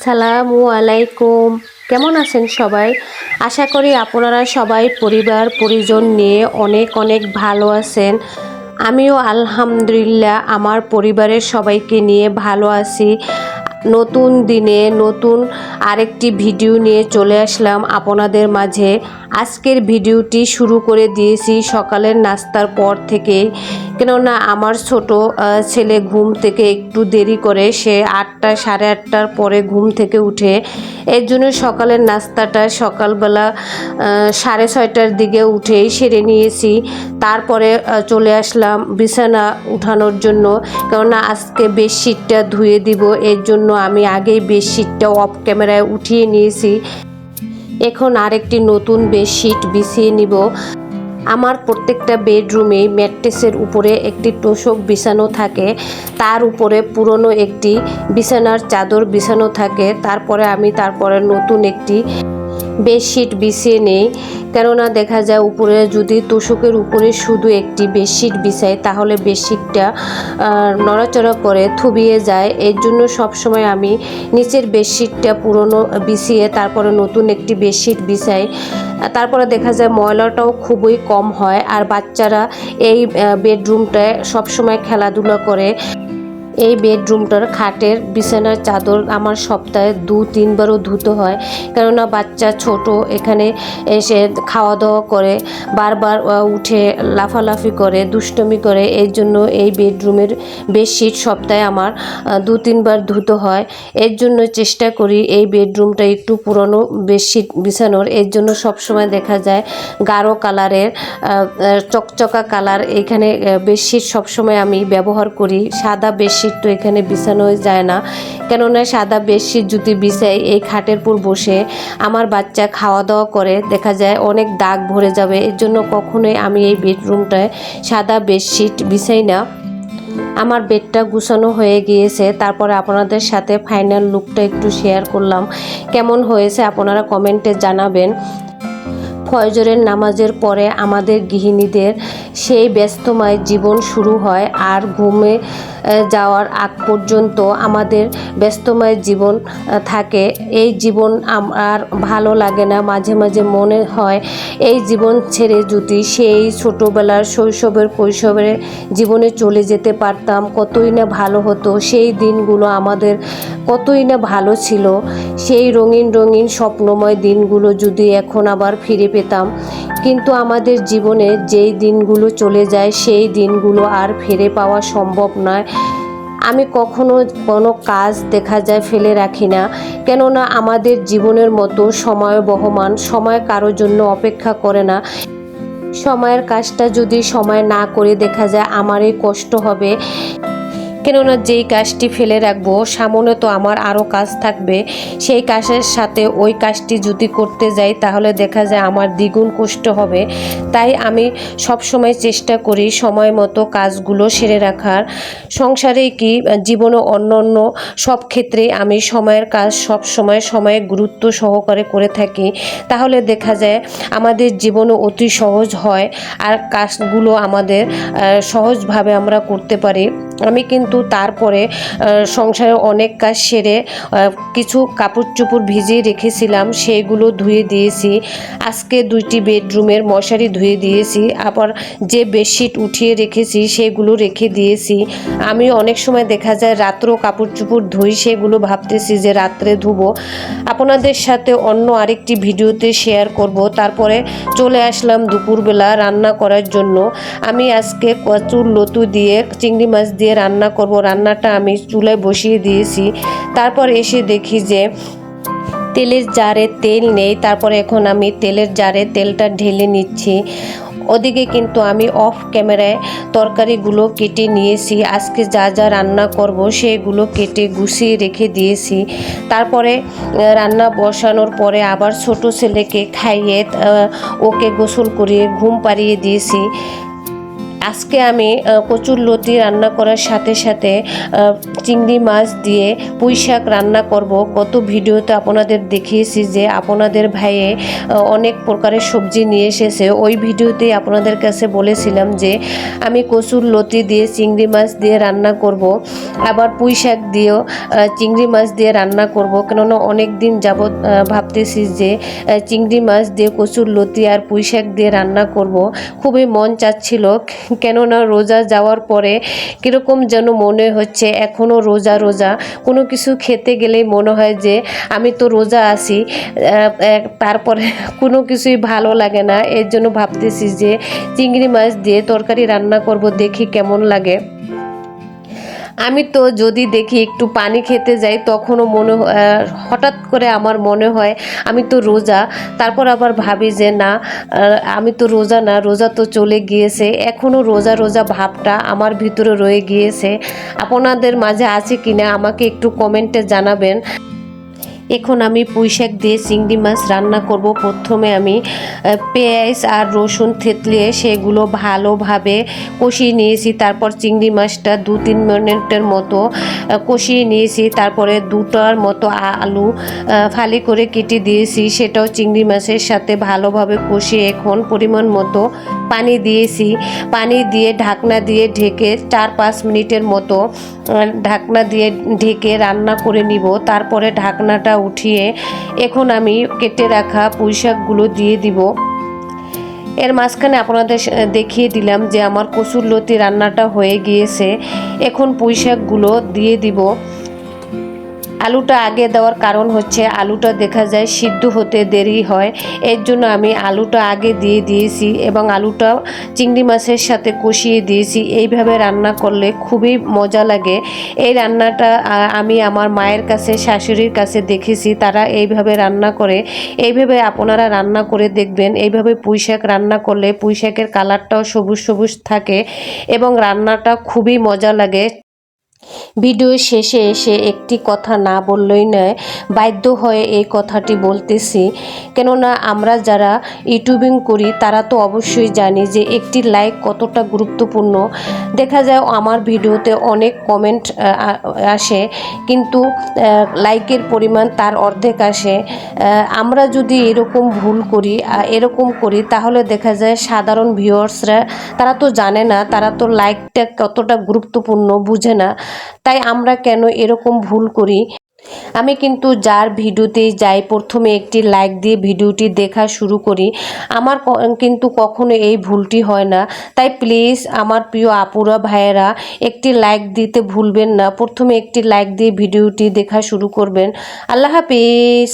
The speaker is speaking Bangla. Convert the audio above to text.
আসসালামু আলাইকুম। কেমন আছেন সবাই? আশা করি আপনারা সবাই পরিবার পরিজন নিয়ে অনেক অনেক ভালো আছেন। আমিও আলহামদুলিল্লাহ আমার পরিবারের সবাইকে নিয়ে ভালো আছি। নতুন দিনে নতুন আরেকটি ভিডিও নিয়ে চলে আসলাম আপনাদের মাঝে। আজকের ভিডিওটি শুরু করে দিয়েছি সকালের নাস্তার পর থেকেই, কেননা আমার ছোট ছেলে ঘুম থেকে একটু দেরি করে, সে 8টা সাড়ে 8টার পরে ঘুম থেকে উঠে। এর জন্য সকালের নাস্তাটা সকালবেলা 6:30টার দিকে উঠেই সেরে নিয়েছি। তারপরে চলে আসলাম বিছানা উঠানোর জন্য, কেননা আজকে বেডশিটটা ধুয়ে দিব। এর জন্য আমি আগেই বেডশিটটা অফ ক্যামেরায় উঠিয়ে নিয়েছি। এখন আরেকটি নতুন বেডশিট বিছিয়ে নিব। আমার প্রত্যেকটা বেডরুমে ম্যাট্রেসের উপরে একটি তোশক বিছানো থাকে, তার উপরে পুরনো একটি বিছানার চাদর বিছানো থাকে। তারপরে নতুন একটি বেডশিট বিছিয়ে নেই, কেননা দেখা যায় উপরে যদি তোশকের উপরে শুধু একটি বেডশিট বিছাই তাহলে বেডশিটটা নড়াচড়া করে থুবিয়ে যায়। এর জন্য সবসময় আমি নিচের বেডশিটটা পুরনো বিছিয়ে তারপরে নতুন একটি বেডশিট বিছাই। তারপরে দেখা যায় ময়লাটাও খুবই কম হয়। আর বাচ্চারা এই বেডরুমটায় সবসময় খেলাধুলা করে। এই বেডরুমটার খাটের বিছানার চাদর আমার সপ্তাহে 2-3বারও ধুতে হয়, কেননা বাচ্চা ছোট, এখানে এসে খাওয়া দাওয়া করে, বারবার উঠে লাফালাফি করে, দুষ্টমি করে। এর জন্য এই বেডরুমের বেডশিট সপ্তাহে আমার 2-3বার ধুতে হয়। এর জন্য চেষ্টা করি এই বেডরুমটা একটু পুরনো বেডশিট বিছানোর। এর জন্য সবসময় দেখা যায় গাঢ় কালারের চকচকা কালার এখানে বেডশিট সবসময় আমি ব্যবহার করি। সাদা বেডশিট তো এখানে বিছানো যায় না, কেননা সাদা বেডশিট যদি বিছাই এই খাটের উপর বসে আমার বাচ্চা খাওয়া দাওয়া করে, দেখা যায় অনেক দাগ ভরে যাবে। এর জন্য কখনোই আমি এই বেডরুমটায় সাদা বেডশিট বিছাই না। আমার বেডটা গুছানো হয়ে গিয়েছে, তারপরে আপনাদের সাথে ফাইনাল লুকটা একটু শেয়ার করলাম। কেমন হয়েছে আপনারা কমেন্টে জানাবেন। ফজরের নামাজের পরে আমাদের গৃহিণীদের সেই ব্যস্তময় জীবন শুরু হয়, আর ঘুমে যাওয়ার আগ পর্যন্ত আমাদের ব্যস্তময় জীবন থাকে। এই জীবন আর ভালো লাগে না। মাঝে মাঝে মনে হয় এই জীবন ছেড়ে যদি সেই ছোটোবেলার শৈশবের কৈশোরের জীবনে চলে যেতে পারতাম, কতই না ভালো হতো। সেই দিনগুলো আমাদের কতই না ভালো ছিল। সেই রঙিন রঙিন স্বপ্নময় দিনগুলো যদি এখন আবার ফিরে পেতাম। কিন্তু আমাদের জীবনে যেই দিনগুলো চলে যায় সেই দিনগুলো আর ফিরে পাওয়া সম্ভব নয়। আমি কখনো কোনো কাজ দেখা যায় ফেলে রাখি না, কেননা আমাদের জীবনের মতো সময় বহমান, সময় কারোর জন্য অপেক্ষা করে না। সময়ের কাজটা যদি সময় না করে দেখা যায় আমারই কষ্ট হবে, কেননা যেই কাজটি ফেলে রাখবো সামনে তো আমার আরও কাজ থাকবে। সেই কাজের সাথে ওই কাজটি যদি করতে যাই তাহলে দেখা যায় আমার দ্বিগুণ কষ্ট হবে। তাই আমি সবসময় চেষ্টা করি সময় মতো কাজগুলো সেরে রাখার। সংসারে কি জীবনে অন্য সব ক্ষেত্রে আমি সময়ের কাজ সব সময়ে গুরুত্ব সহকারে করে থাকি। তাহলে দেখা যায় আমাদের জীবনে অতি সহজ হয়, আর কাজগুলো আমাদের সহজভাবে আমরা করতে পারি। আমি কিন্তু তারপরে সংসারে অনেক কাজ সেরে কিছু কাপড় চোপড় ভিজিয়ে রেখেছিলাম, সেগুলো ধুয়ে দিয়েছি। আজকে 2টি বেডরুমের মশারি ধুয়ে দিয়েছি, আবার যে বেডশিট উঠিয়ে রেখেছি সেগুলো রেখে দিয়েছি। আমি অনেক সময় দেখা যায় রাত্রেও কাপড় চোপড় ধুই, সেগুলো ভাবতেছি যে রাত্রে ধুবো। আপনাদের সাথে অন্য আরেকটি ভিডিওতে শেয়ার করব। তারপরে চলে আসলাম দুপুরবেলা রান্না করার জন্য। আমি আজকে কচুর লতি দিয়ে চিংড়ি মাছ দিয়ে রান্না করব। রান্নাটা আমি চুলায় বসিয়ে দিয়েছি। তারপর এসে দেখি যে তেলের জারে তেল নেই। তারপরে এখন আমি তেলের জারে তেলটা ঢেলে নিচ্ছি। ওদিকে কিন্তু আমি অফ ক্যামেরায় তরকারিগুলো কেটে নিয়েছি। আজকে যা যা রান্না করব সেগুলো কেটে গুছিয়ে রেখে দিয়েছি। তারপরে রান্না বসানোর পরে আবার ছোট ছেলেকে খাইয়ে ওকে গোসল করিয়ে ঘুম পাড়িয়ে দিয়েছি। আজকে আমি কচুর লতি রান্না করার সাথে সাথে চিংড়ি মাছ দিয়ে পুঁই শাক রান্না করব। কত ভিডিওতে আপনাদের দেখিয়েছি যে আপনাদের ভাইয়ে অনেক প্রকারের সবজি নিয়ে এসেছে। ওই ভিডিওতেই আপনাদের কাছে বলেছিলাম যে আমি কচুর লতি দিয়ে চিংড়ি মাছ দিয়ে রান্না করব, আবার পুঁই শাক দিয়েও চিংড়ি মাছ দিয়ে রান্না করব। কেননা অনেক দিন যাবৎ ভাবতেছি যে চিংড়ি মাছ দিয়ে কচুর লতি আর পুঁই শাক দিয়ে রান্না করব। খুবই মন চাচ্ছিল, কেননা রোজা যাওয়ার পরে কীরকম যেন মনে হচ্ছে এখনও রোজা রোজা। কোনো কিছু খেতে গেলেই মনে হয় যে আমি তো রোজা আছি, তারপরে কোনো কিছুই ভালো লাগে না। এর জন্য ভাবতেছি যে চিংড়ি মাছ দিয়ে তরকারি রান্না করব, দেখি কেমন লাগে। আমি তো যদি দেখি একটু পানি খেতে যাই তখনও হঠাৎ করে আমার মনে হয় আমি তো রোজা। তারপর আবার ভাবি যে না, আমি তো রোজা না, রোজা তো চলে গিয়েছে। এখনও রোজা রোজা ভাবটা আমার ভিতরে রয়ে গিয়েছে। আপনাদের মাঝে আছে কিনা আমাকে একটু কমেন্টে জানাবেন। এখন আমি পুঁই শাক দিয়ে চিংড়ি মাছ রান্না করব। প্রথমে আমি পেঁয়াজ আর রসুন থেতলিয়ে সেগুলো ভালোভাবে কষিয়ে নিয়েছি। তারপর চিংড়ি মাছটা 2-3 মিনিটের মতো কষিয়ে নিয়েছি। তারপরে 2টার মতো আলু ফালি করে কেটে দিয়েছি, সেটাও চিংড়ি মাছের সাথে ভালোভাবে কষিয়ে এখন পরিমাণ মতো পানি দিয়েছি। পানি দিয়ে ঢাকনা দিয়ে ঢেকে 4-5 মিনিটের মতো ঢাকনা দিয়ে ঢেকে রান্না করে নিব। তারপরে ঢাকনাটা উঠিয়ে এখন আমি কেটে রাখা পুঁই শাকগুলো দিয়ে দিব। এর মাঝখানে আপনাদের দেখিয়ে দিলাম যে আমার কচুর লতি রান্নাটা হয়ে গিয়েছে। এখন পুঁই শাকগুলো দিয়ে দিব। আলুটা আগে দেওয়ার কারণ হচ্ছে আলুটা দেখা যায় সিদ্ধ হতে দেরি হয়, এর জন্য আমি আলুটা আগে দিয়ে দিয়েছি এবং আলুটা চিংড়ি মাছের সাথে কষিয়ে দিয়েছি। এইভাবে রান্না করলে খুবই মজা লাগে। এই রান্নাটা আমি আমার মায়ের কাছে, শাশুড়ির কাছে দেখেছি, তারা এইভাবে রান্না করে। এইভাবে আপনারা রান্না করে দেখবেন। এইভাবে পুঁই শাক রান্না করলে পুঁই শাকের কালারটাও সবুজ সবুজ থাকে এবং রান্নাটা খুবই মজা লাগে। ভিডিও শেষে এসে একটি কথা না বললেই নয়, বাধ্য হয়ে এই কথাটি বলতেছি। কেননা আমরা যারা ইউটিউবিং করি তারা তো অবশ্যই জানি যে একটি লাইক কতটা গুরুত্বপূর্ণ। দেখা যায় আমার ভিডিওতে অনেক কমেন্ট আসে, কিন্তু লাইকের পরিমাণ তার অর্ধেক আসে। আমরা যদি এরকম ভুল করি, এরকম করি, তাহলে দেখা যায় সাধারণ ভিউয়ার্সরা তারা তো জানে না, তারা তো লাইকটা কতটা গুরুত্বপূর্ণ বুঝে না। তাই আমরা কেন এরকম ভুল করি? আমি কিন্তু যার ভিডিওতেই যাই প্রথমে একটি লাইক দিয়ে ভিডিওটি দেখা শুরু করি। আমার কিন্তু কখনো এই ভুলটি হয় না। তাই প্লিজ আমার প্রিয় আপুরা ভাইয়েরা একটি লাইক দিতে ভুলবেন না। প্রথমে একটি লাইক দিয়ে ভিডিওটি দেখা শুরু করবেন। আল্লাহ হাফিজ।